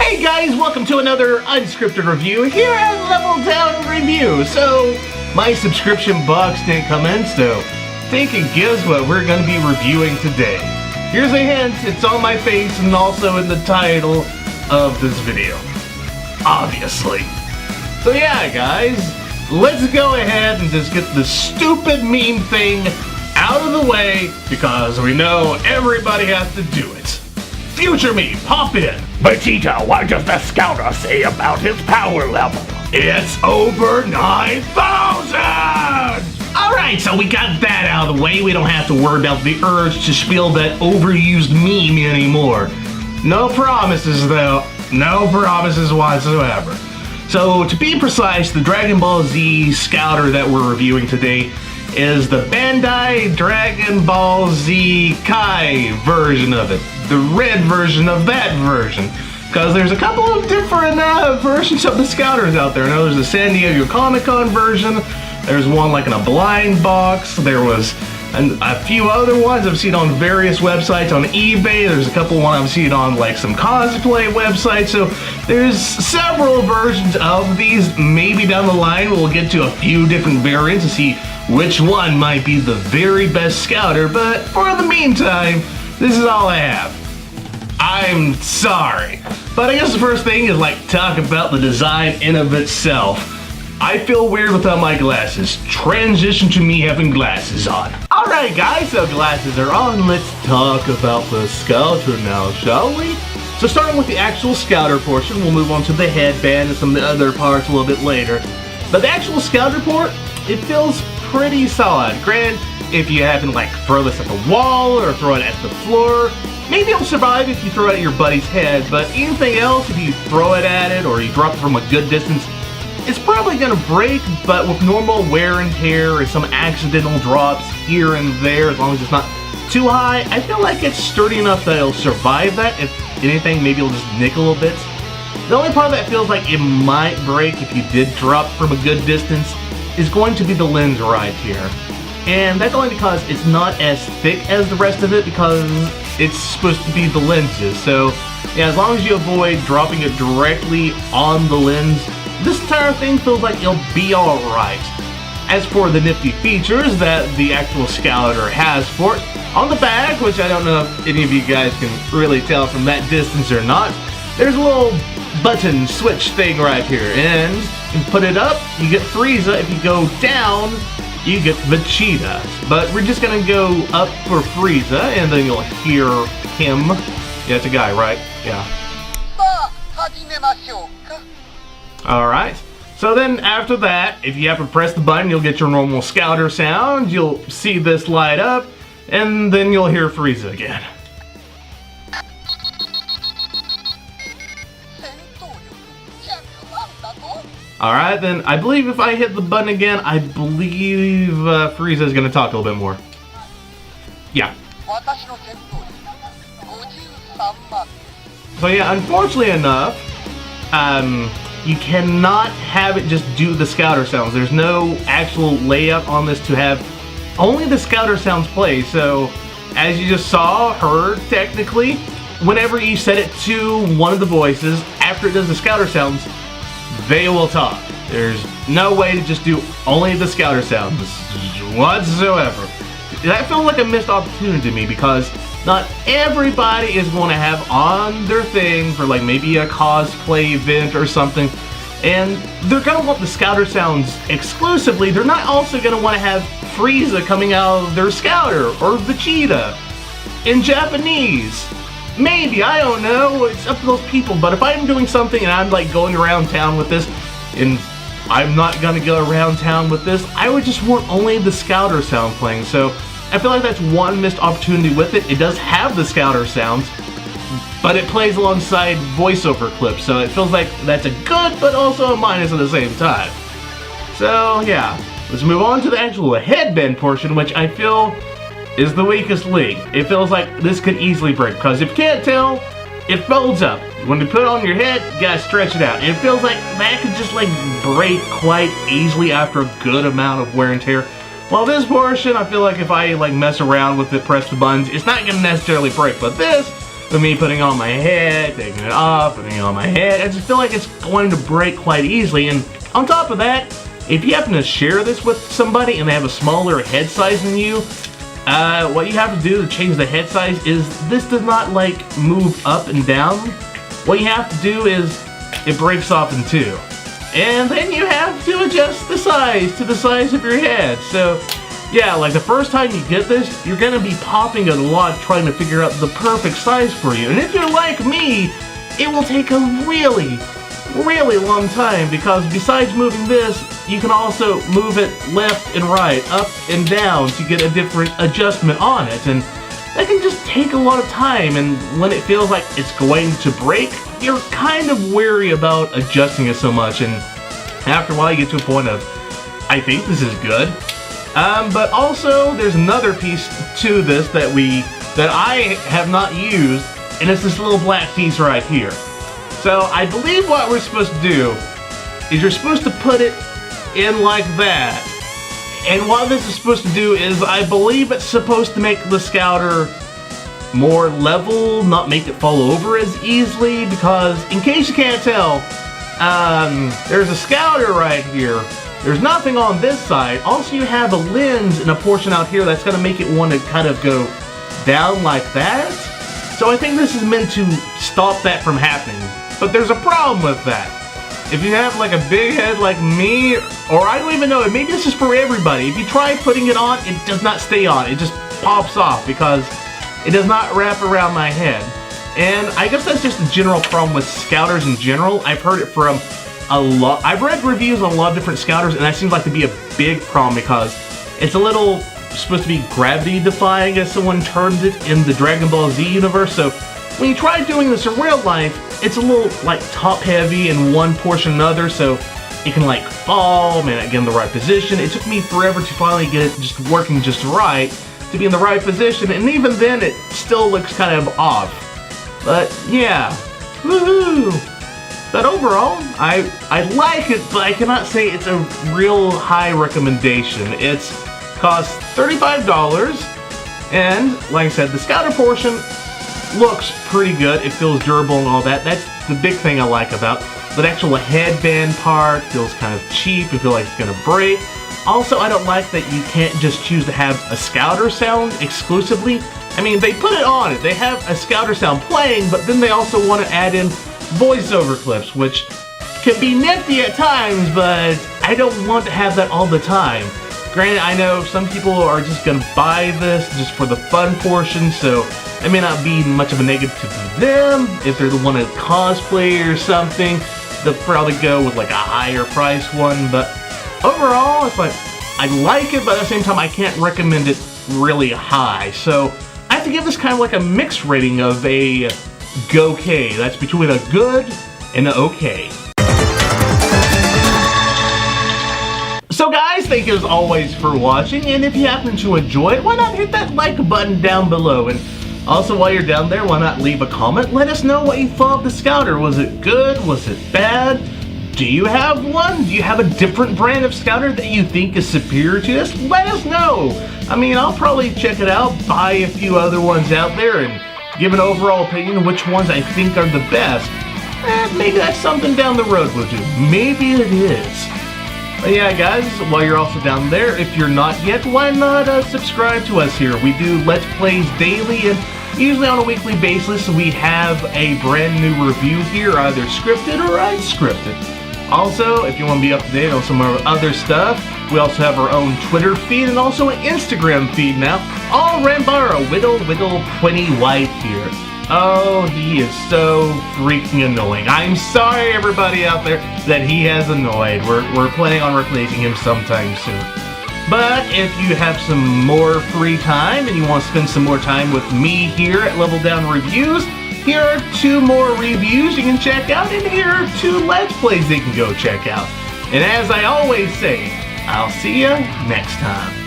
Hey guys, welcome to another unscripted review here at Level Down Review. So, my subscription box didn't come in, so take a guess what we're going to be reviewing today. Here's a hint, it's on my face and also in the title of this video. Obviously. So yeah guys, let's go ahead and just get the stupid meme thing out of the way because we know everybody has to do it. Future me, pop in. Vegeta, what does the Scouter say about his power level? It's over 9,000! Alright, so we got that out of the way. We don't have to worry about the urge to spill that overused meme anymore. No promises though. No promises whatsoever. So to be precise, the Dragon Ball Z Scouter that we're reviewing today is the Bandai Dragon Ball Z Kai version of it. The red version of that version. Because there's a couple of different versions of the Scouters out there. I know there's the San Diego Comic-Con version. There's one like in a blind box. There was a few other ones I've seen on various websites on eBay. There's a couple ones I've seen on like some cosplay websites. So there's several versions of these. Maybe down the line we'll get to a few different variants to see which one might be the very best Scouter. But for the meantime, this is all I have. I'm sorry. But I guess the first thing is like talk about the design in of itself. I feel weird without my glasses. Transition to me having glasses on. Alright guys, so glasses are on. Let's talk about the Scouter now, shall we? So starting with the actual Scouter portion, we'll move on to the headband and some of the other parts a little bit later. But the actual Scouter port, it feels pretty solid. Granted, if you happen to like throw this at the wall or throw it at the floor, maybe it'll survive if you throw it at your buddy's head, but anything else, if you throw it at it or you drop it from a good distance, it's probably gonna break. But with normal wear and tear or some accidental drops here and there, as long as it's not too high, I feel like it's sturdy enough that it'll survive that. If anything, maybe it'll just nick a little bit. The only part that feels like it might break if you did drop from a good distance is going to be the lens right here. And that's only because it's not as thick as the rest of it because it's supposed to be the lenses. So yeah, as long as you avoid dropping it directly on the lens, this entire thing feels like it'll be alright. As for the nifty features that the actual Scouter has for it, on the back, which I don't know if any of you guys can really tell from that distance or not, there's a little button switch thing right here, and you put it up, you get Freiza. If you go down, you get Vegeta. But we're just gonna go up for Freiza, and then you'll hear him. Yeah, it's a guy, right? Yeah. Alright, so then after that, if you happen to press the button, you'll get your normal Scouter sound. You'll see this light up, and then you'll hear Freiza again. Alright, then I believe if I hit the button again, I believe Freiza is going to talk a little bit more. Yeah. So yeah, unfortunately enough, you cannot have it just do the Scouter sounds. There's no actual layout on this to have only the Scouter sounds play. So as you just saw, heard technically, whenever you set it to one of the voices, after it does the Scouter sounds, they will talk. There's no way to just do only the Scouter sounds whatsoever. That felt like a missed opportunity to me because not everybody is going to have on their thing for like maybe a cosplay event or something, and they're going to want the Scouter sounds exclusively. They're not also going to want to have Freiza coming out of their Scouter or Vegeta in Japanese. Maybe, I don't know, it's up to those people. But if I'm doing something and I'm like going around town with this, and I'm not gonna go around town with this, I would just want only the Scouter sound playing. So I feel like that's one missed opportunity with it. It does have the Scouter sounds, but it plays alongside voiceover clips, so it feels like that's a good but also a minus at the same time. So yeah, let's move on to the actual headband portion, which I feel is the weakest link. It feels like this could easily break, because if you can't tell, it folds up. When you put it on your head, you gotta stretch it out. And it feels like that could just like break quite easily after a good amount of wear and tear. While this portion, I feel like if I like mess around with it, press the buttons, it's not gonna necessarily break. But this, with me putting it on my head, taking it off, putting it on my head. I just feel like it's going to break quite easily. And on top of that, if you happen to share this with somebody and they have a smaller head size than you, what you have to do to change the head size is this does not like move up and down. What you have to do is it breaks off in two. And then you have to adjust the size to the size of your head. So yeah, like the first time you get this, you're gonna be popping a lot trying to figure out the perfect size for you. And if you're like me, it will take a really long time, because besides moving this, you can also move it left and right, up and down to get a different adjustment on it. And that can just take a lot of time, and when it feels like it's going to break, you're kind of wary about adjusting it so much, and after a while you get to a point of, I think this is good. But also there's another piece to this that I have not used, and it's this little black piece right here. So I believe what we're supposed to do is you're supposed to put it in like that. And what this is supposed to do is, I believe it's supposed to make the Scouter more level, not make it fall over as easily, because in case you can't tell, there's a Scouter right here. There's nothing on this side. Also, you have a lens in a portion out here that's gonna make it want to kind of go down like that. So I think this is meant to stop that from happening. But there's a problem with that. If you have like a big head like me, or I don't even know, maybe this is for everybody. If you try putting it on, it does not stay on. It just pops off because it does not wrap around my head. And I guess that's just a general problem with Scouters in general. I've heard it from a lot. I've read reviews on a lot of different Scouters, and that seems like to be a big problem because it's a little supposed to be gravity defying, as someone termed it in the Dragon Ball Z universe. So when you try doing this in real life, it's a little like top heavy in one portion or another, so it can like fall, man, get in the right position. It took me forever to finally get it just working just right, to be in the right position, and even then it still looks kind of off. But yeah, woohoo! But overall, I like it, but I cannot say it's a real high recommendation. It's costs $35, and like I said, the Scouter portion looks pretty good. It feels durable and all that. That's the big thing I like about. The actual headband part feels kind of cheap. It feels like it's gonna break. Also, I don't like that you can't just choose to have a Scouter sound exclusively. I mean, they put it on it. They have a Scouter sound playing, but then they also want to add in voiceover clips, which can be nifty at times, but I don't want to have that all the time. Granted, I know some people are just gonna buy this just for the fun portion, so it may not be much of a negative to them. If they're the one that cosplay or something, they'll probably go with like a higher price one. But overall, it's like, I like it, but at the same time, I can't recommend it really high. So I have to give this kind of like a mixed rating of a go-K. That's between a good and an okay. So guys, thank you as always for watching, and if you happen to enjoy it, why not hit that like button down below? And also, while you're down there, why not leave a comment? Let us know what you thought of the Scouter. Was it good? Was it bad? Do you have one? Do you have a different brand of Scouter that you think is superior to this? Let us know. I mean, I'll probably check it out, buy a few other ones out there, and give an overall opinion of which ones I think are the best. Maybe that's something down the road we'll do. Maybe it is. But yeah, guys, while you're also down there, if you're not yet, why not subscribe to us here? We do Let's Plays daily, and usually on a weekly basis, we have a brand new review here, either scripted or unscripted. Also, if you want to be up to date on some of our other stuff, we also have our own Twitter feed and also an Instagram feed now, all ran by our Whittle 20 White here. Oh, he is so freaking annoying. I'm sorry, everybody out there, that he has annoyed. We're planning on replacing him sometime soon. But if you have some more free time and you want to spend some more time with me here at Level Down Reviews, here are 2 more reviews you can check out, and here are 2 Let's Plays they can go check out. And as I always say, I'll see you next time.